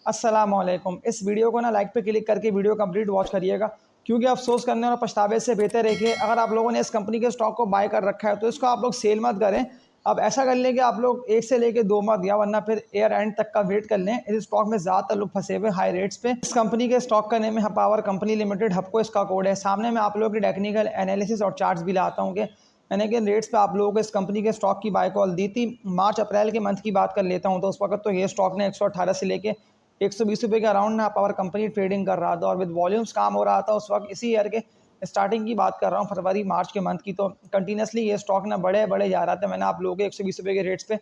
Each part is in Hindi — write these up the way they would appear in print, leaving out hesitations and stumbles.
अस्सलामुअलैकुम। इस वीडियो को ना लाइक पे क्लिक करके वीडियो कंप्लीट वॉच करिएगा, क्योंकि अफसोस करने और पछतावे से बेहतर है कि अगर आप लोगों ने इस कंपनी के स्टॉक को बाय कर रखा है तो इसको आप लोग सेल मत करें। अब ऐसा कर लें कि आप लोग एक से लेके दो मत, या वरना फिर एयर एंड तक का वेट कर लें। इस स्टॉक में ज़्यादातर लोग फंसे हुए हाई रेट्स पे। इस कंपनी के स्टॉक का नेम है पावर कंपनी लिमिटेड, हपको इसका कोड है। सामने मैं आप लोगों की टेक्निकल एनालिसिस और चार्ट्स भी लाता हूँ कि मैंने किन रेट्स पे आप लोगों को इस कंपनी के स्टॉक की बाय कॉल दी थी। मार्च अप्रैल के मंथ की बात कर लेता हूँ तो उस वक्त तो ये स्टॉक ने 118 से लेके 120 रुपये के अराउंड ना पावर कंपनी ट्रेडिंग कर रहा था, और विद वॉल्यूम्स काम हो रहा था उस वक्त। इसी ईयर के स्टार्टिंग की बात कर रहा हूँ, फरवरी मार्च के मंथ की। तो कंटिन्यूसली ये स्टॉक ना बड़े बड़े जा रहा था। मैंने आप लोगों को 120 रुपये के रेट्स पे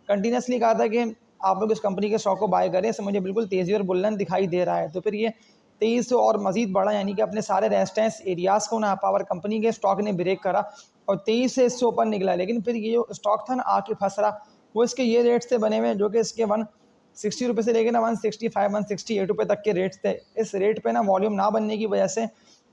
कंटिन्यूसली कहा था कि आप लोग इस कंपनी के स्टॉक को बाय करें। इससे मुझे बिल्कुल तेज़ी और बुलंद दिखाई दे रहा है। तो फिर ये 23 और मजीद बढ़ा, यानी कि अपने सारे रेजिस्टेंस एरियाज़ को ना पावर कंपनी के स्टॉक ने ब्रेक करा और 23 से इससे ऊपर निकला। लेकिन फिर ये जो स्टॉक था ना आके फंस रहा, वो इसके ये रेट्स से बने हुए जो कि इसके 160 रुपये से लेकर ना 165 168 रुपये तक के रेट्स थे। इस रेट पे ना वॉल्यूम ना बनने की वजह से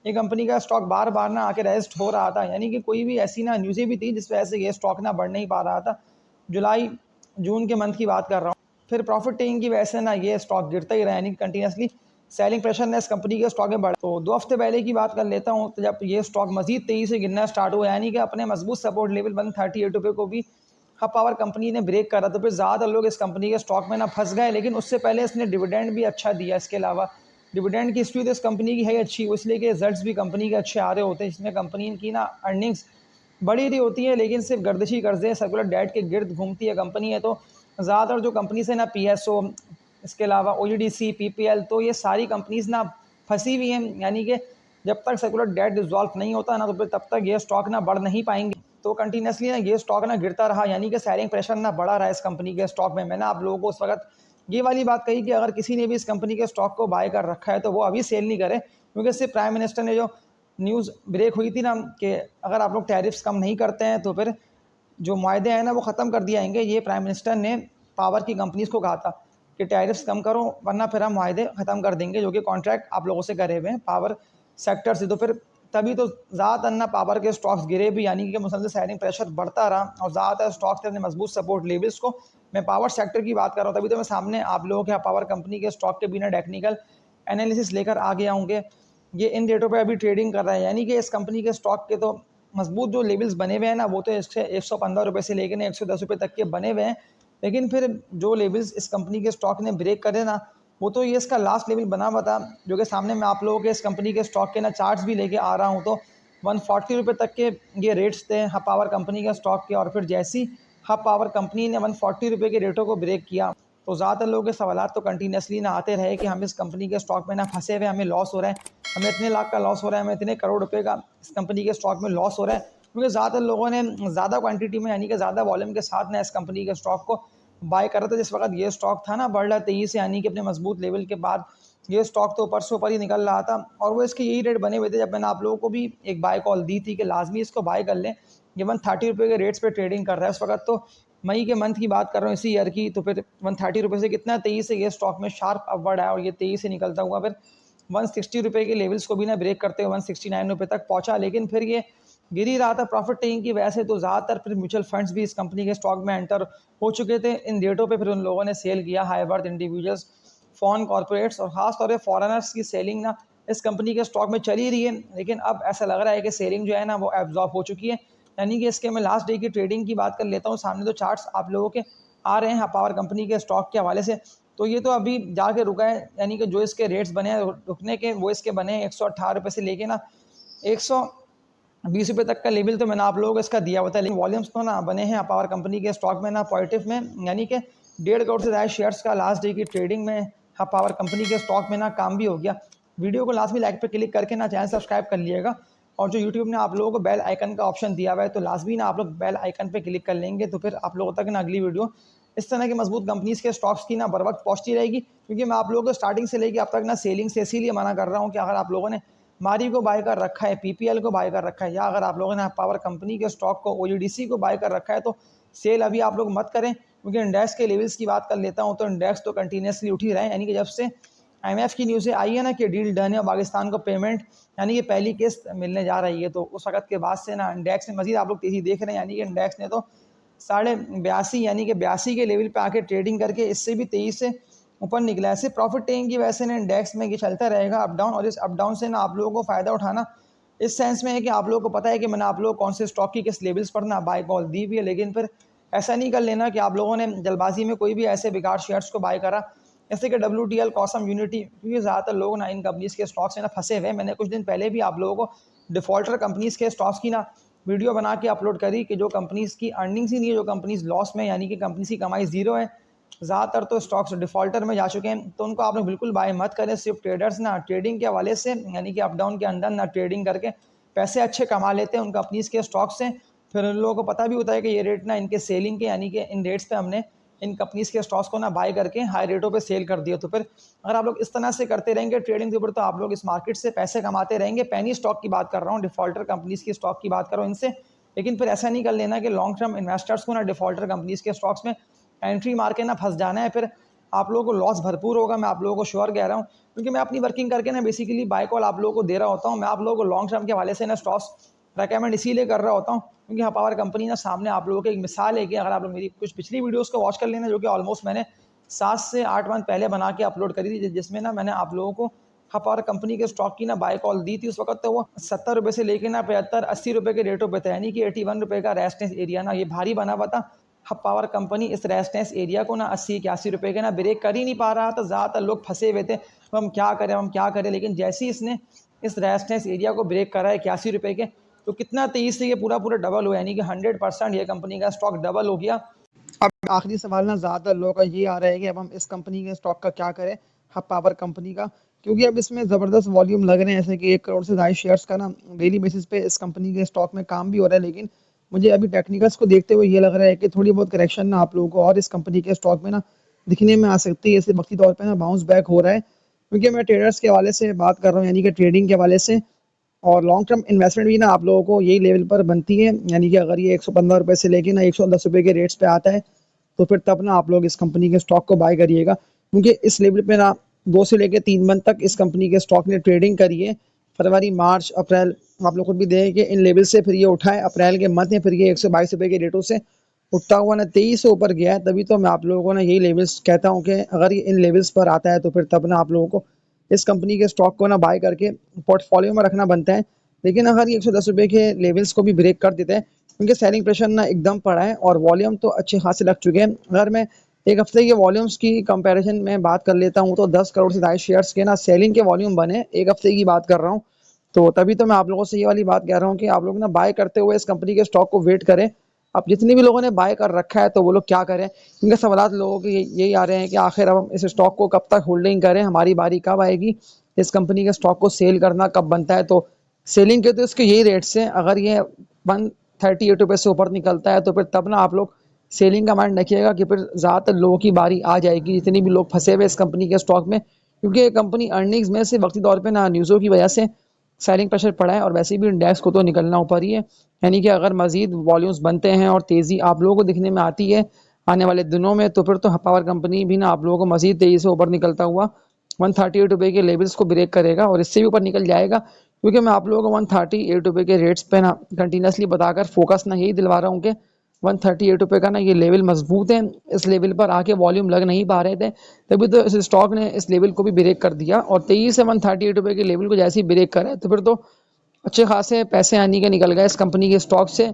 ये कंपनी का स्टॉक बार बार ना आके रेस्ट हो रहा था, यानी कि कोई भी ऐसी ना न्यूज़ें भी थी जिस वजह से ये स्टॉक ना बढ़ नहीं पा रहा था। जुलाई जून के मंथ की बात कर रहा हूँ। फिर प्रॉफिट टेकिंग की वजह से ना ये स्टॉक गिरता ही रहा, यानी कंटिन्यूसली सेलिंग प्रेशर ने इस कंपनी के स्टॉक में बढ़ा। तो 2 हफ्ते पहले की बात कर लेता हूँ, तो जब ये स्टॉक मजीद तेजी से गिरना स्टार्ट हुआ, यानी कि अपने मजबूत सपोर्ट लेवल 138 रुपये को भी हब पावर कंपनी ने ब्रेक करा, तो फिर ज़्यादा लोग इस कंपनी के स्टॉक में ना फंस गए। लेकिन उससे पहले इसने डिविडेंड भी अच्छा दिया। इसके अलावा डिविडेंड की हिस्ट्री तो इस कंपनी की है अच्छी, इसलिए कि रिजल्ट्स भी कंपनी के अच्छे आ रहे होते हैं, जिसमें कंपनी की ना अर्निंग्स बड़ी रही होती है। लेकिन सिर्फ गर्दिशी कर्जे सर्कुलर डेट के गिर्द घूमती है कंपनी है। तो ज़्यादातर जो कंपनी से ना PSO, इसके अलावा OEDC, PPL, तो ये सारी कंपनीज ना फंसी हुई हैं, यानी कि जब तक सर्कुलर डेट डिसॉल्व नहीं होता ना तो फिर तब तक ये स्टॉक ना बढ़ नहीं पाएंगे। तो कंटिन्यूसली ना ये स्टॉक ना गिरता रहा, यानी कि सेलिंग प्रेशर ना बढ़ा रहा है इस कंपनी के स्टॉक में। मैंने आप लोगों को उस वक्त ये वाली बात कही कि अगर किसी ने भी इस कंपनी के स्टॉक को बाय कर रखा है तो वो अभी सेल नहीं करे, क्योंकि इससे प्राइम मिनिस्टर ने जो न्यूज़ ब्रेक हुई थी ना कि अगर आप लोग टैरिफ्स कम नहीं करते हैं तो फिर जो मुआहदे हैं ना वो ख़त्म कर दिए जाएंगे। ये प्राइम मिनिस्टर ने पावर की कंपनीज़ को कहा था कि टैरिफ्स कम करो, वरना फिर हम मुआहदे ख़त्म कर देंगे, जो कि कॉन्ट्रैक्ट आप लोगों से करे हुए हैं पावर सेक्टर से। तो फिर तभी तो ज़्यादातर ना पावर के स्टॉक्स गिरे भी, यानी कि मुसलसल सेलिंग प्रेशर बढ़ता रहा और ज़्यादातर स्टॉक्स थे अपने मजबूत सपोर्ट लेवल्स को। मैं पावर सेक्टर की बात कर रहा हूँ, तभी तो मैं सामने आप लोगों के यहाँ पावर कंपनी के स्टॉक के बिना टेक्निकल एनालिसिस लेकर आ गया हूँ कि ये इन रेटों पे अभी ट्रेडिंग कर रहा है। यानी कि इस कंपनी के स्टॉक के तो मजबूत जो लेवल्स बने हुए हैं ना, वो तो इससे 115 रुपये से लेकर 110 रुपये तक के बने हुए हैं। लेकिन फिर जो लेवल्स इस कंपनी के स्टॉक ने ब्रेक करे ना, वो तो ये इसका लास्ट लेवल बना हुआ था, जो कि सामने मैं आप लोगों के इस कंपनी के स्टॉक के ना चार्ट्स भी लेके आ रहा हूँ। तो 140 रुपये तक के ये रेट्स थे हब पावर कंपनी के स्टॉक के। और फिर जैसी हब पावर कंपनी ने 140 रुपये के रेटों को ब्रेक किया, तो ज़्यादातर लोगों के सवाल तो कंटिन्यूसली ना आते रहे कि हम इस कंपनी के स्टॉक में ना फंसे हुए, हमें लॉस हो रहा है, हमें इतने लाख का लॉस हो रहा है, हमें इतने करोड़ रुपए का इस कंपनी के स्टॉक में लॉस हो रहा है। क्योंकि ज़्यादातर लोगों ने ज़्यादा क्वांटिटी में, यानी कि ज़्यादा वॉल्यूम के साथ ना इस कंपनी के स्टॉक को बाय करा था। जिस वक्त ये स्टॉक था ना बढ़ रहा तेज़ी से, यानी कि अपने मजबूत लेवल के बाद ये स्टॉक तो ऊपर से ऊपर ही निकल रहा था, और वो इसके यही रेट बने हुए थे। जब मैंने आप लोगों को भी एक बाय कॉल दी थी कि लाजमी इसको बाय कर लें, ये 130 रुपये के रेट्स पे ट्रेडिंग कर रहा है उस वक्त। तो मई के मंथ की बात कर रहा हूँ, इसी ईयर की। तो फिर 130 रुपये से कितना तेज़ी से ये स्टॉक में शार्प अपवर्ड आया, और ये तेज़ी से निकलता हुआ फिर 160 रुपये के लेवल्स को भी ना ब्रेक करते हुए 169 रुपये तक पहुंचा। लेकिन फिर ये गिर ही रहा था प्रॉफिट टेकिंग की वजह से। तो ज़्यादातर फिर म्यूचुअल फंड्स भी इस कंपनी के स्टॉक में एंटर हो चुके थे इन रेटों पे। फिर उन लोगों ने सेल किया, high worth individuals, foreign corporates और ख़ास तौर पे फॉरेनर्स की सेलिंग ना इस कंपनी के स्टॉक में चली रही है। लेकिन अब ऐसा लग रहा है कि सेलिंग जो है ना वो एब्जॉर्ब हो चुकी है। यानी कि इसके मैं लास्ट डे की ट्रेडिंग की बात कर लेता हूँ। सामने तो चार्ट्स आप लोगों के आ रहे हैं पावर कंपनी के स्टॉक के हवाले से। तो ये तो अभी जाके रुका है, यानी कि जो इसके रेट्स बने हैं रुकने के, वो इसके बने हैं 118 रुपये से लेके ना 120 रुपये तक का लेवल तो मैंने आप लोगों को इसका दिया हुआ था। लेकिन वॉल्यूम्स तो ना बने हैं पावर कंपनी के स्टॉक में ना पॉजिटिव में, यानी कि 1.5 करोड़ से ज़्यादा शेयर्स का लास्ट डे की ट्रेडिंग में पावर कंपनी के स्टॉक में ना काम भी हो गया। वीडियो को लास्ट में लाइक पे क्लिक करके ना चैनल सब्सक्राइब कर लिएगा, और जो यूट्यूब ने आप लोगों को बेल आइकन का ऑप्शन दिया हुआ है, तो लाजमी ना आप लोग बेल आइकन पे क्लिक कर लेंगे, तो फिर आप लोगों तक ना अगली वीडियो इस तरह की मजबूत कंपनीज़ के स्टॉक्स की ना बर वक्त पहुँचती रहेगी। क्योंकि मैं आप लोगों को स्टार्टिंग से लेकर अब तक ना सेलिंग से इसीलिए मना कर रहा हूँ कि अगर आप लोगों ने मारी को बाय कर रखा है, PPL को बाय कर रखा है, या अगर आप लोगों ने पावर कंपनी के स्टॉक को OEDC को बाय कर रखा है, तो सेल अभी आप लोग मत करें। क्योंकि इंडेक्स के लेवल्स की बात कर लेता हूँ, तो इंडेक्स तो कंटिन्यूसली उठ ही रहे हैं। यानी कि जब से IMF की न्यूज़ें आई है ना कि डील डन है और पाकिस्तान को पेमेंट, यानी कि पहली किस्त मिलने जा रही है, तो उस वक्त के बाद से ना इंडेक्स में मजीद आप लोग तेज़ी देख रहे हैं। यानी कि इंडेक्स ने तो 82.5 यानी कि 82 के लेवल पे आके ट्रेडिंग करके इससे भी तेज़ी से ऊपर निकला है। सिर्फ प्रॉफिट टेकिंग की वजह से ना इंडेक्स में ये चलता रहेगा अप डाउन, और इस अप डाउन से ना आप लोगों को फ़ायदा उठाना इस सेंस में है कि आप लोगों को पता है कि मैंने आप लोग कौन से स्टॉक की किस लेवल्स पर ना बाय कॉल दी हुई है, लेकिन फिर ऐसा नहीं कर लेना कि आप लोगों ने जल्दबाजी में कोई भी ऐसे बेकार शेयर्स को बाय करा जैसे कि WTL, कॉसम, यूनिटी, क्योंकि ज़्यादातर लोग ना इन कंपनीज़ के स्टॉक्स में ना फंसे हुए हैं। मैंने कुछ दिन पहले भी आप लोगों को डिफ़ॉल्टर कंपनीज़ के स्टॉक्स की ना वीडियो बना के अपलोड करी कि जो कंपनीज़ की अर्निंग्स ही नहीं है, जो कंपनीज़ लॉस में, यानी कि कंपनी की कमाई ज़ीरो है, ज़्यादातर तो स्टॉक्स डिफ़ॉल्टर में जा चुके हैं, तो उनको आप लोग बिल्कुल बाय मत करें। सिर्फ ट्रेडर्स ना ट्रेडिंग के हवाले से, यानी कि अप डाउन के अंदर ना ट्रेडिंग करके पैसे अच्छे कमा लेते हैं उन कंपनीज़ के स्टॉक से। फिर उन लोगों को पता भी होता है कि ये रेट ना इनके सेलिंग के, यानी कि इन रेट्स पे हमने इन कंपनीज़ के स्टॉक्स को ना बाय करके हाई रेटों पे सेल कर दिया। तो फिर अगर आप लोग इस तरह से करते रहेंगे ट्रेडिंग के ऊपर, तो आप लोग इस मार्केट से पैसे कमाते रहेंगे। पेनी स्टॉक की बात कर रहा हूँ, डिफ़ॉल्टर कंपनीज़ की स्टॉक की बात कर रहा हूँ इनसे। लेकिन फिर ऐसा नहीं कर लेना कि लॉन्ग टर्म इन्वेस्टर्स को ना डिफ़ॉल्टर कंपनीज़ के स्टॉक्स में एंट्री मार के ना फंस जाना है। फिर आप लोगों को लॉस भरपूर होगा, मैं आप लोगों को श्योर कह रहा हूँ, क्योंकि मैं अपनी वर्किंग करके ना बेसिकली बाय कॉल आप लोगों को दे रहा होता हूँ। मैं आप लोगों को लॉन्ग टर्म के हवाले से ना स्टॉक्स रेकमेंड इसीलिए कर रहा होता हूँ क्योंकि हाँ पावर कंपनी ना सामने आप लोगों की एक मिसाल है कि अगर आप लोग मेरी कुछ पिछली वीडियोस को वॉच कर लेना, जो कि ऑलमोस्ट मैंने 7 से 8 मंथ पहले बना के अपलोड करी थी, जिसमें ना मैंने आप लोगों को हाँ पावर कंपनी के स्टॉक की ना बाय कॉल दी थी। उस वक्त तो वो 70 रुपये से लेके ना 75-80 रुपये के रेटों पे था, यानी कि 81 रुपये का रेस्टेंस एरिया ना ये भारी बना हुआ था। हब पावर कंपनी इस रेस्टेंस एरिया को ना 80-81 रुपये के ना ब्रेक कर ही नहीं पा रहा था। ज़्यादातर लोग फंसे हुए थे, तो हम क्या करें, हम क्या करें। लेकिन जैसे ही इसने इस रेजिस्टेंस एरिया को ब्रेक करा है 81 रुपये के, तो कितना तेज़ी से ये पूरा पूरा डबल हुआ, यानी कि 100% ये कंपनी का स्टॉक डबल हो गया। अब आखिरी सवाल ना ज़्यादातर लोगों का ये आ रहा है कि अब हम इस कंपनी के स्टॉक का क्या करें, हब पावर कंपनी का, क्योंकि अब इसमें ज़बरदस्त वॉल्यूम लग रहे हैं, ऐसे कि 1 करोड़ से ज़्यादा शेयर्स का ना डेली बेसिस पे इस कंपनी के स्टॉक में काम भी हो रहा है। लेकिन मुझे अभी टेक्निकल्स को देखते हुए ये लग रहा है कि थोड़ी बहुत करेक्शन ना आप लोगों को और इस कंपनी के स्टॉक में ना दिखने में आ सकती है। इसे वक्ती तौर पे ना बाउंस बैक हो रहा है, क्योंकि मैं ट्रेडर्स के हवाले से बात कर रहा हूँ, यानी कि ट्रेडिंग के हवाले से। और लॉन्ग टर्म इन्वेस्टमेंट भी ना आप लोगों को यही लेवल पर बनती है, यानी कि अगर ये 115 रुपये से लेके ना 110 रुपये के रेट्स पे आता है, तो फिर तब ना आप लोग इस कंपनी के स्टॉक को बाय करिएगा, क्योंकि इस लेवल पे ना 2 से लेके 3 मंथ तक इस कंपनी के स्टॉक ने ट्रेडिंग करी है। फरवरी, मार्च, अप्रैल, आप लोग खुद भी देखें कि इन लेवल से फिर ये उठा है अप्रैल के मंथ में, फिर ये 122 रुपये के रेटों से उठता हुआ ना 23 से ऊपर गया है। तभी तो मैं आप लोगों को ना यही लेवल्स कहता हूँ कि अगर ये इन लेवल्स पर आता है, तो फिर तब ना आप लोगों को इस कंपनी के स्टॉक को ना बाय करके पोर्टफोलियो में रखना बनता है। लेकिन अगर ये 110 रुपये के लेवल्स को भी ब्रेक कर देते हैं, क्योंकि सेलिंग प्रेशर ना एकदम पड़ा है और वॉल्यूम तो अच्छे खासे लग चुके हैं। अगर मैं एक हफ्ते के वॉल्यूम्स की कंपैरिजन में बात कर लेता हूँ, तो 10 करोड़ से ज़्यादा शेयर्स के ना सेलिंग के वॉल्यूम बने, एक हफ्ते की बात कर रहा हूँ। तो तभी तो मैं आप लोगों से ये वाली बात कह रहा हूँ कि आप लोग ना बाय करते हुए इस कंपनी के स्टॉक को वेट करें। अब जितने भी लोगों ने बाय कर रखा है, तो वो लोग क्या करें, क्योंकि सवाल लोगों के यही आ रहे हैं कि आखिर अब हम इस स्टॉक को कब तक होल्डिंग करें, हमारी बारी कब आएगी, इस कंपनी के स्टॉक को सेल करना कब बनता है। तो सेलिंग के तो इसके यही रेट्स हैं, अगर ये 138 रुपये से ऊपर निकलता है, तो फिर तब ना आप लोग सेलिंग का माइंड रखिएगा कि फिर ज़्यादातर लोगों की बारी आ जाएगी, जितने भी लोग फंसे हुए इस कंपनी के स्टॉक में, क्योंकि ये कंपनी अर्निंग्स में से वक्ती तौर पे ना न्यूज़ों की वजह से सेलिंग प्रेशर पड़ा है, और वैसे भी इंडेक्स को तो निकलना ऊपर ही है। यानी कि अगर मजीद वॉल्यूम्स बनते हैं और तेज़ी आप लोगों को दिखने में आती है आने वाले दिनों में, तो फिर तो पावर कंपनी भी ना आप लोगों को मजीद तेज़ी से ऊपर निकलता हुआ 138 रुपये के लेवल्स को ब्रेक करेगा और इससे भी ऊपर निकल जाएगा। क्योंकि मैं आप लोगों को 138 रुपये के रेट्स पे ना कंटिन्यूसली बताकर फोकस ना यही दिलवा रहा हूँ कि 138 रुपये का ना ये लेवल मजबूत है, इस लेवल पर आके वॉल्यूम लग नहीं पा रहे थे, तभी तो इस स्टॉक ने इस लेवल को भी ब्रेक कर दिया। और 23 से 138 रुपये के लेवल को जैसे ही ब्रेक करे, तो फिर तो अच्छे खासे पैसे आने के निकल गए इस कंपनी के स्टॉक से।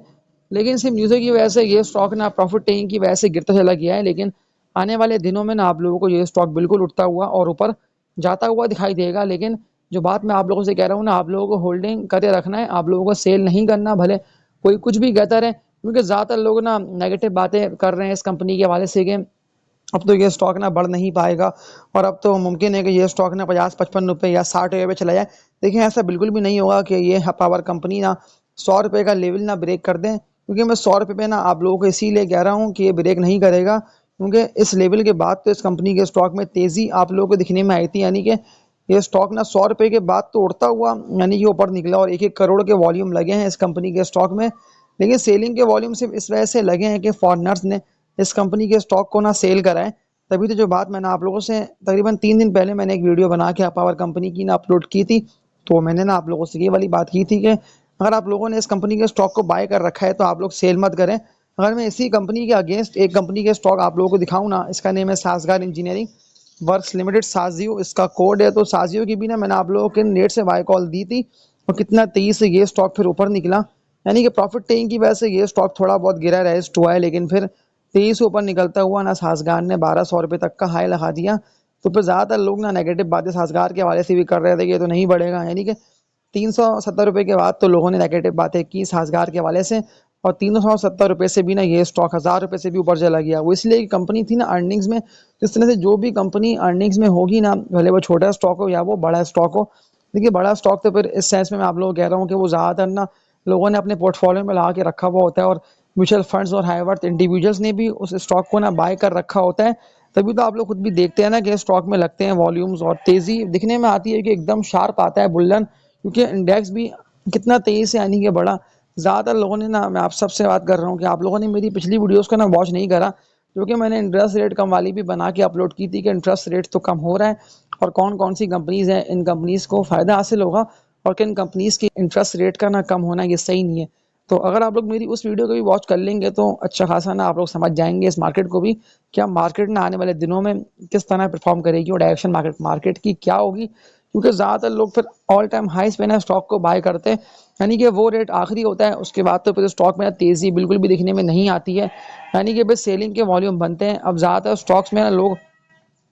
लेकिन सिर्फ न्यूज़ों की वजह से ये स्टॉक ना प्रॉफिट टेकिंग की वजह से गिरता चला गया है, लेकिन आने वाले दिनों में ना आप लोगों को ये स्टॉक बिल्कुल उठता हुआ और ऊपर जाता हुआ दिखाई देगा। लेकिन जो बात मैं आप लोगों से कह रहा हूँ ना, आप लोगों को होल्डिंग करके रखना है, आप लोगों को सेल नहीं करना, भले कोई कुछ भी कहता रहे, क्योंकि ज़्यादातर लोग ना नेगेटिव बातें कर रहे हैं इस कंपनी के हवाले से कि अब तो ये स्टॉक ना बढ़ नहीं पाएगा, और अब तो मुमकिन है कि ये स्टॉक ना 50-55 रुपये या 60 रुपये पे चला जाए। देखिए ऐसा बिल्कुल भी नहीं होगा कि ये पावर कंपनी ना 100 रुपये का लेवल ना ब्रेक कर दें, क्योंकि मैं 100 रुपये पे ना आप लोगों को इसीलिए कह रहा हूँ कि ये ब्रेक नहीं करेगा, क्योंकि इस लेवल के बाद तो इस कंपनी के स्टॉक में तेज़ी आप लोगों को दिखने में आई थी, यानी कि ये स्टॉक ना 100 रुपये के बाद तो उड़ता हुआ यानी कि ऊपर निकला, और 1-1 करोड़ के वॉल्यूम लगे हैं इस कंपनी के स्टॉक में। लेकिन सेलिंग के वॉल्यूम सिर्फ इस वजह से लगे हैं कि फॉरनर्स ने इस कंपनी के स्टॉक को ना सेल करा है। तभी तो जो बात मैंने आप लोगों से तकरीबन 3 दिन पहले मैंने एक वीडियो बना के पावर कंपनी की ना अपलोड की थी, तो मैंने ना आप लोगों से ये वाली बात की थी कि अगर आप लोगों ने इस कंपनी के स्टॉक को बाय कर रखा है, तो आप लोग सेल मत करें। अगर मैं इसी कंपनी के अगेंस्ट एक कंपनी के स्टॉक आप लोगों को दिखाऊं ना, इसका नेम है सासगार इंजीनियरिंग, वर्क्स लिमिटेड साजियो इसका कोड है। तो साजियो की भी ना मैंने आप लोगों के नेट से बाय कॉल दी थी और कितना तेजी से ये स्टॉक फिर ऊपर निकला, यानी कि प्रॉफिट टेकिंग की वजह से ये स्टॉक थोड़ा बहुत गिरा रेस्ट हुआ है, लेकिन फिर तेजी से ऊपर निकलता हुआ ना सासगार ने 1200 रुपये तक का हाई लगा दिया। तो फिर ज़्यादातर लोग ना नेगेटिव बातें सासगार के हवाले से भी कर रहे थे कि ये तो नहीं बढ़ेगा, यानी कि 370 रुपये के बाद तो लोगों ने नेगेटिव बातें की सासगार के हवाले से, और 370 रुपये से भी ना ये स्टॉक 1000 रुपये से भी ऊपर चला गया। वो इसलिए कि कंपनी थी ना अर्निंग्स में, जिस तरह से जो भी कंपनी अर्निंग्स में होगी ना, भले वो छोटा स्टॉक हो या वो बड़ा स्टॉक हो, देखिए बड़ा स्टॉक तो फिर इस सेंस में मैं आप लोगों को कह रहा हूँ कि वो ज़्यादातर ना लोगों ने अपने पोर्टफोलियो में लगा के रखा हुआ होता है, और म्यूचुअल फंड्स और हाईवर्थ इंडिविजुअल्स ने भी उस स्टॉक को ना बाय कर रखा होता है। तभी तो आप लोग खुद भी देखते हैं ना कि स्टॉक में लगते हैं वॉल्यूम्स, और तेज़ी दिखने में आती है कि एकदम शार्प आता है बुल्लन, क्योंकि इंडेक्स भी कितना तेज़ी से यानी कि बढ़ा। ज़्यादातर लोगों ने ना, मैं आप सबसे बात कर रहा हूँ कि आप लोगों ने मेरी पिछली वीडियोस को ना वॉच नहीं करा, क्योंकि मैंने इंटरेस्ट रेट कम वाली भी बना के अपलोड की थी कि इंटरेस्ट रेट तो कम हो रहा है और कौन कौन सी कंपनीज़ हैं, इन कंपनीज़ को फ़ायदा हासिल होगा और किन कंपनीज़ की इंटरेस्ट रेट का ना कम होना ये सही नहीं है। तो अगर आप लोग मेरी उस वीडियो को भी वॉच कर लेंगे तो अच्छा खासा ना आप लोग समझ जाएंगे इस मार्केट को भी, क्या मार्केट ना आने वाले दिनों में किस तरह परफॉर्म करेगी और डायरेक्शन मार्केट मार्केट की क्या होगी। क्योंकि ज़्यादातर लोग फिर ऑल टाइम हाइस पे ना स्टॉक को बाय करते हैं, यानी कि वो रेट आखिरी होता है, उसके बाद तो फिर स्टॉक में तेज़ी बिल्कुल भी दिखने में नहीं आती है, यानी कि बस सेलिंग के वॉल्यूम बनते हैं। अब ज़्यादातर स्टॉक्स में ना लोग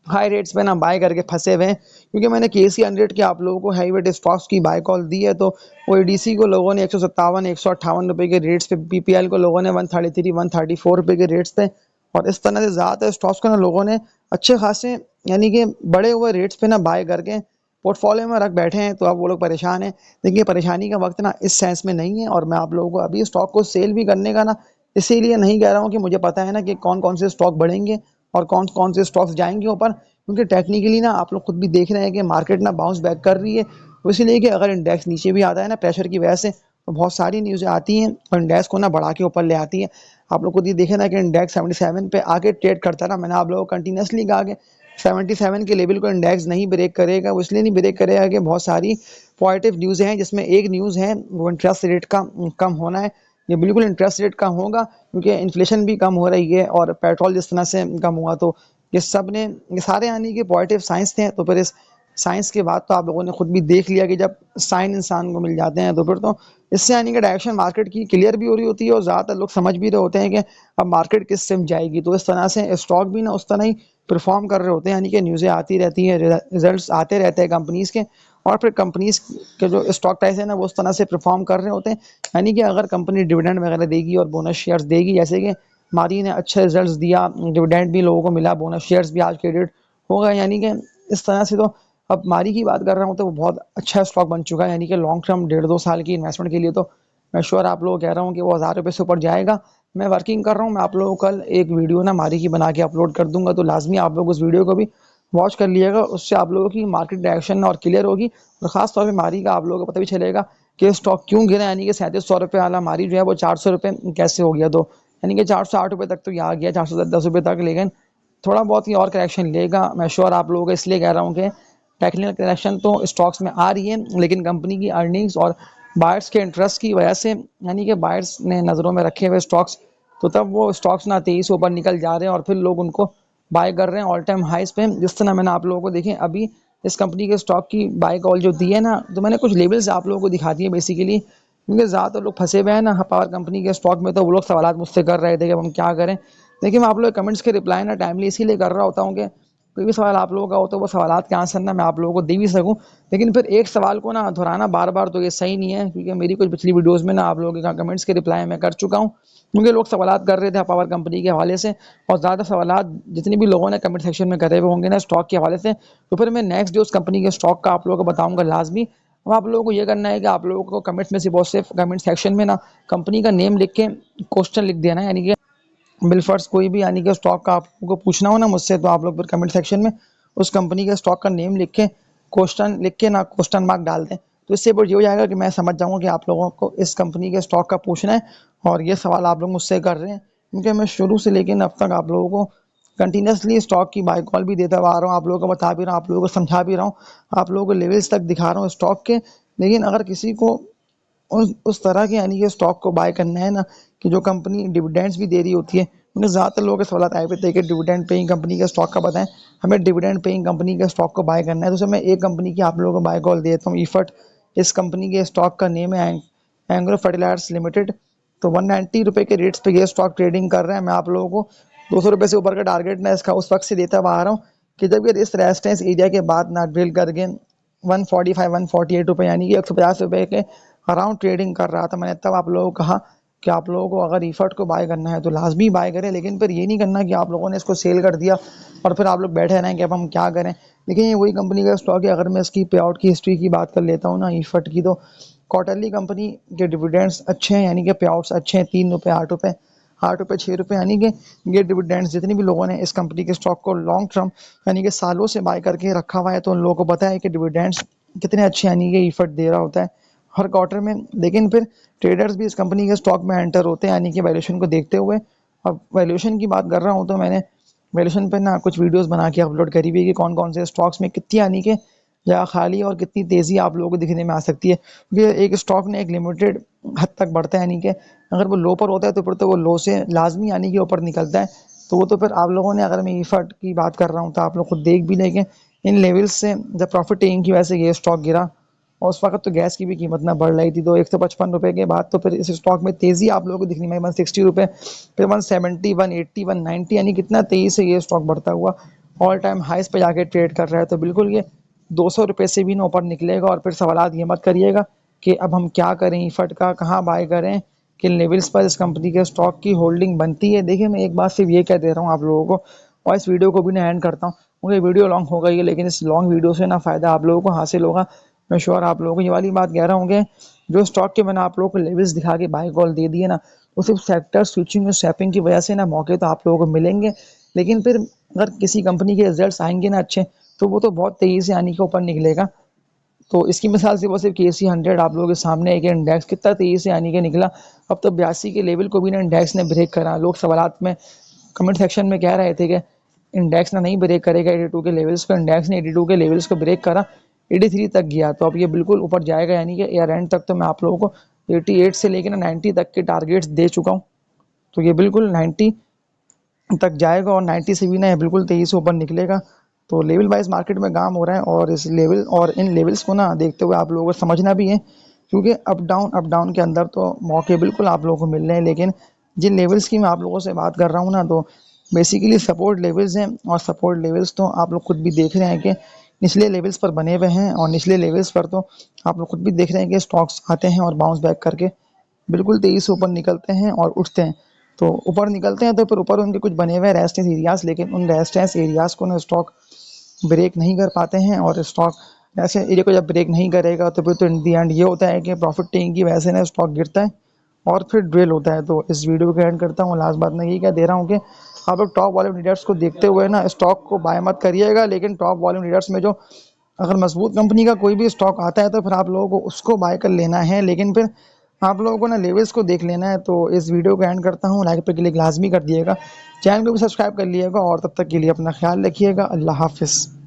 हाई रेट्स पे ना बाय करके फंसे हुए हैं, क्योंकि मैंने KC 100 के आप लोगों को हाई वेट स्टॉक्स की बाय कॉल दी है। तो वो ADC को लोगों ने 157 158 रुपये के रेट्स पे, PPL को लोगों ने 133 134 रुपये के रेट्स पे, और इस तरह से ज़्यादातर स्टॉक्स को ना लोगों ने अच्छे खासे यानी कि बड़े हुए रेट्स पे ना बाय करके पोर्टफोलियो में रख बैठे हैं। तो अब वो लोग परेशान हैं। देखिए परेशानी का वक्त ना इस सेंस में नहीं है, और मैं आप लोगों को अभी स्टॉक को सेल भी करने का ना इसीलिए नहीं कह रहा हूँ कि मुझे पता है ना कि कौन कौन से स्टॉक बढ़ेंगे और कौन कौन से स्टॉक्स जाएंगे ऊपर, क्योंकि टेक्निकली ना आप लोग खुद भी देख रहे हैं कि मार्केट ना बाउंस बैक कर रही है। तो इसीलिए कि अगर इंडेक्स नीचे भी आता है ना प्रेशर की वजह से, तो बहुत सारी न्यूज़ें आती हैं और इंडेक्स को ना बढ़ा के ऊपर ले आती है। आप लोग खुद ही देखे ना कि इंडेक्स 77 पे आके ट्रेड करता रहा। मैंने आप लोगों को कंटिन्यूसली कहा कि 77 के लेवल को इंडेक्स नहीं ब्रेक करेगा। वो इसलिए नहीं ब्रेक करेगा कि बहुत सारी पॉजिटिव न्यूज़ हैं, जिसमें एक न्यूज़ है वो इंटरेस्ट रेट का कम होना है। ये बिल्कुल इंटरेस्ट रेट कम होगा, क्योंकि इन्फ्लेशन भी कम हो रही है और पेट्रोल जिस तरह से कम हुआ, तो ये सब ने ये सारे यानी कि पॉजिटिव साइंस थे। तो फिर इस साइंस के बाद तो आप लोगों ने खुद भी देख लिया कि जब साइन इंसान को मिल जाते हैं तो फिर तो इससे यानी कि डायरेक्शन मार्केट की क्लियर भी हो रही होती है, और ज़्यादातर लोग समझ भी रहे होते हैं कि अब मार्केट किस सिम जाएगी। तो इस तरह से स्टॉक भी ना उस तरह ही परफॉर्म कर रहे होते हैं, यानी कि न्यूज़ें आती रहती हैं, रिजल्ट्स आते रहते हैं कंपनीज़ के, और फिर कंपनीज़ के जो स्टॉक प्राइस है ना वो उस तरह से परफॉर्म कर रहे होते हैं। यानी कि अगर कंपनी डिविडेंड वगैरह देगी और बोनस शेयर्स देगी, जैसे कि मारी ने अच्छे रिजल्ट्स दिया, डिविडेंड भी लोगों को मिला, बोनस शेयर्स भी आज क्रेडिट होगा, यानी कि इस तरह से तो अब मारी की बात कर रहा हूँ तो वो बहुत अच्छा स्टॉक बन चुका है, यानी कि लॉन्ग टर्म 1.5-2 साल की इन्वेस्टमेंट के लिए तो मैं श्योर आप लोगों को कह रहा हूँ कि वो 1000 रुपये से ऊपर जाएगा। मैं वर्किंग कर रहा हूँ, मैं आप लोगों को कल एक वीडियो ना मारी की बना के अपलोड कर दूंगा, तो लाजमी आप लोग उस वीडियो को भी वॉच कर लिएगा। उससे आप लोगों की मार्केट डायरेक्शन और क्लियर होगी, और ख़ास तौर पे मारी का आप लोगों को पता भी चलेगा कि स्टॉक क्यों गिरा, यानी कि 3700 रुपये वाला मारी जो है वो 400 रुपये कैसे हो गया। तो यानी कि 408 रुपये तक तो ये आ गया, 410 रुपये तक, लेकिन थोड़ा बहुत ही और करेक्शन लेगा। मैं श्योर आप लोगों को इसलिए कह रहा हूँ कि टेक्निकल करेक्शन तो स्टॉक्स में आ रही है, लेकिन कंपनी की अर्निंग्स और बायर्स के इंटरेस्ट की वजह से, यानी कि बायर्स ने नज़रों में रखे हुए स्टॉक्स, तो तब वो स्टॉक्स ना तेज़ी से ऊपर निकल जा रहे हैं और फिर लोग उनको बाय कर रहे हैं ऑल टाइम हाइस पे। जिस तरह मैंने आप लोगों को देखें अभी इस कंपनी के स्टॉक की बाय कॉल जो दी है ना, तो मैंने कुछ लेवल्स आप लोगों को दिखा दिए बेसिकली, क्योंकि ज़्यादातर लोग फंसे हुए हैं ना पावर कंपनी के स्टॉक में, तो वो लोग सवाल मुझसे कर रहे थे कि अब हम क्या करें। लेकिन मैं आप लोग कमेंट्स के रिप्लाई ना टाइमली इसीलिए कर रहा होता हूँ कि कोई भी सवाल आप लोगों का हो तो वो सवाल के आंसर ना मैं आप लोगों को दे भी सकूं। लेकिन फिर एक सवाल को ना दोहराना बार बार तो ये सही नहीं है, क्योंकि मेरी कुछ पिछली वीडियोस में ना आप लोगों के कमेंट्स के रिप्लाई मैं कर चुका हूं, क्योंकि लोग सवाल कर रहे थे पावर कंपनी के हवाले से, और ज़्यादा सवाल जितने भी लोगों ने कमेंट सेक्शन में करे हुए होंगे ना स्टॉक के हवाले से, तो फिर मैं नेक्स्ट जो उस कंपनी के स्टॉक का आप लोगों को बताऊँगा लाजमी। अब आप लोगों को ये करना है कि आप लोगों को कमेंट्स में सिर्फ कमेंट सेक्शन में ना कंपनी का नेम लिख के क्वेश्चन लिख देना है, यानी कि बिलफर्स कोई भी यानी कि स्टॉक का आपको पूछना हो ना मुझसे, तो आप लोग फिर कमेंट सेक्शन में उस कंपनी के स्टॉक का नेम लिख के क्वेश्चन लिख के ना क्वेश्चन मार्क डाल दें। तो इससे ये हो जाएगा कि मैं समझ जाऊँगा कि आप लोगों को इस कंपनी के स्टॉक का पूछना है और ये सवाल आप लोग मुझसे कर रहे हैं, क्योंकि मैं शुरू से लेकर अब तक आप लोगों को कंटिन्यूसली स्टॉक की बाय कॉल भी देता आ रहा हूँ, आप लोगों को बता भी रहा हूँ, आप लोगों को समझा भी रहा हूँ, आप लोगों को लेवल्स तक दिखा रहा हूँ स्टॉक के। लेकिन अगर किसी को उस तरह के यानी कि स्टॉक को बाय करना है ना, कि जो कंपनी डिविडेंड्स भी दे रही होती है, क्योंकि ज़्यादातर लोगों के सवाल आए हुए थे कि डिविडेंड पेइंग कंपनी के स्टॉक का बताएं, हमें डिविडेंड पेइंग कंपनी के स्टॉक को बाय करना है। तो सर मैं एक कंपनी की आप लोगों को बाय कॉल देता हूँ, ईफट। इस कंपनी के स्टॉक का नेम है एंग्रो फर्टिलाइजर्स लिमिटेड। तो 190 रुपये के रेट्स पे ये स्टॉक ट्रेडिंग कर रहे हैं। मैं आप लोगों को 200 रुपये से ऊपर का टारगेट मैं इसका उस वक्त से देता हुआ आ रहा हूँ कि जब ये इस रेजिस्टेंस एरिया के बाद ना ड्रिल करके 145-148 रुपये यानी कि 150 रुपये के अराउंड ट्रेडिंग कर रहा था। मैंने तब आप लोगों को कहा कि आप लोगों को अगर ईफट को बाय करना है तो लाजमी बाय करें, लेकिन फिर ये नहीं करना कि आप लोगों ने इसको सेल कर दिया और फिर आप लोग बैठे रहें कि अब हम क्या करें। लेकिन ये वही कंपनी का स्टॉक है। अगर मैं इसकी पे आउट की हिस्ट्री की बात कर लेता हूँ ना ईफट की, तो क्वार्टरली कंपनी के डिविडेंड्स अच्छे हैं, यानी कि पे आउट्स अच्छे हैं, 3 रुपये, 8 रुपये, 8 रुपये, 6 रुपये, यानी कि ये डिविडेंड्स जितने भी लोगों ने इस कंपनी के स्टॉक को लॉन्ग टर्म यानी कि सालों से बाय करके रखा हुआ है, तो उन लोगों को पता है कि डिविडेंड्स कितने अच्छे यानी कि ईफट दे रहा होता है हर क्वार्टर में। लेकिन फिर ट्रेडर्स भी इस कंपनी के स्टॉक में एंटर होते हैं यानी कि वैल्यूएशन को देखते हुए। अब वैल्यूएशन की बात कर रहा हूँ तो मैंने वैल्यूएशन पे ना कुछ वीडियोस बना के अपलोड करी हुई है कि कौन कौन से स्टॉक्स में कितनी यानी कि जगह खाली और कितनी तेज़ी आप लोगों को दिखने में आ सकती है। क्योंकि एक स्टॉक ने एक लिमिटेड हद तक बढ़ता है, यानी कि अगर वो लो पर होता है तो फिर तो वो लो से लाजमी यानी कि ऊपर निकलता है। तो वो तो फिर आप लोगों ने, अगर मैं ईफट की बात कर रहा हूँ तो आप लोग खुद देख भी लेंगे इन लेवल्स से जब प्रॉफिट टेकिंग की वजह से ये स्टॉक गिरा और उस वक्त तो गैस की भी कीमत ना बढ़ रही थी, तो 155 रुपये के बाद तो फिर इस स्टॉक में तेज़ी आप लोगों को दिखनी में 160 रुपये, फिर 170, 180, 190, यानी कितना तेज़ी से ये स्टॉक बढ़ता हुआ ऑल टाइम हाइस पे जाके ट्रेड कर रहा है। तो बिल्कुल ये 200 रुपये से भी ना ऊपर निकलेगा। और फिर सवाल ये मत करिएगा कि अब हम क्या करें, ईफट का कहाँ बाय करें, किन लेवल्स पर इस कंपनी के स्टॉक की होल्डिंग बनती है। देखिए मैं एक बात सिर्फ ये कह दे रहा हूँ आप लोगों को, और इस वीडियो को भी ना एंड करता हूँ क्योंकि वीडियो लॉन्ग हो गई है, लेकिन इस लॉन्ग वीडियो से ना फ़ायदा आप लोगों को हासिल होगा। मैं श्योर आप लोगों को ये वाली बात कह रहा हूँ कि जो स्टॉक के मैंने आप लोगों को लेवल्स दिखा के बाय कॉल दे दिए ना, तो सिर्फ सेक्टर स्विचिंग और स्वैपिंग की वजह से ना मौके तो आप लोगों को मिलेंगे, लेकिन फिर अगर किसी कंपनी के रिजल्ट्स आएंगे ना अच्छे, तो वो तो बहुत तेज़ी से आने के ऊपर निकलेगा। तो इसकी मिसाल से वो सिर्फ KC 100 आप लोगों के सामने है कि इंडेक्स कितना तेज़ी से यानी कि निकला। अब तो 82 के लेवल को भी ना इंडेक्स ने ब्रेक करा। लोग सवालात में कमेंट सेक्शन में कह रहे थे कि इंडेक्स ना नहीं ब्रेक करेगा 82 के लेवल्स को। इंडेक्स ने 82 के लेवल्स को ब्रेक करा, 83 तक गया, तो अब ये बिल्कुल ऊपर जाएगा, यानी कि ईयर एंड तक तो मैं आप लोगों को 88 से लेकर ना 90 तक के टारगेट्स दे चुका हूँ। तो ये बिल्कुल 90 तक जाएगा और 90 से भी ना बिल्कुल तेज़ी से ऊपर निकलेगा। तो लेवल वाइज मार्केट में काम हो रहा है और इस लेवल और इन लेवल्स को ना देखते हुए आप लोगों को समझना भी है, क्योंकि अप डाउन के अंदर तो मौके बिल्कुल आप लोगों को मिल रहे हैं। लेकिन जिन लेवल्स की मैं आप लोगों से बात कर रहा हूँ ना, तो बेसिकली सपोर्ट लेवल्स हैं, और सपोर्ट लेवल्स तो आप लोग खुद भी देख रहे हैं कि निचले लेवल्स पर बने हुए हैं, और निचले लेवल्स पर तो आप लोग खुद भी देख रहे हैं कि स्टॉक्स आते हैं और बाउंस बैक करके बिल्कुल तेज़ी से ऊपर निकलते हैं और उठते हैं। तो ऊपर निकलते हैं तो फिर ऊपर उनके कुछ बने हुए रेजिस्टेंस एरियाज़, लेकिन उन रेजिस्टेंस एरियाज़ को ना स्टॉक ब्रेक नहीं कर पाते हैं, और स्टॉक ऐसे एरिया को जब ब्रेक नहीं करेगा तो फिर तो इन दी एंड ये होता है कि प्रॉफिट टेकिंग की वजह से ना स्टॉक गिरता है और फिर ड्रिल होता है। तो इस वीडियो को एंड करता हूँ। लास्ट बात मैं यही कह दे रहा हूँ कि आप लोग टॉप वॉल्यूम लीडर्स को देखते हुए ना स्टॉक को बाय मत करिएगा, लेकिन टॉप वॉल्यूम लीडर्स में जो अगर मजबूत कंपनी का कोई भी स्टॉक आता है तो फिर आप लोगों को उसको बाय कर लेना है, लेकिन फिर आप लोगों को ना लेवल्स को देख लेना है। तो इस वीडियो को एंड करता हूँ। लाइक पे क्लिक लाजमी कर दिएगा, चैनल को भी सब्सक्राइब कर लिएगा, और तब तक के लिए अपना ख्याल रखिएगा। अल्लाह हाफिज़।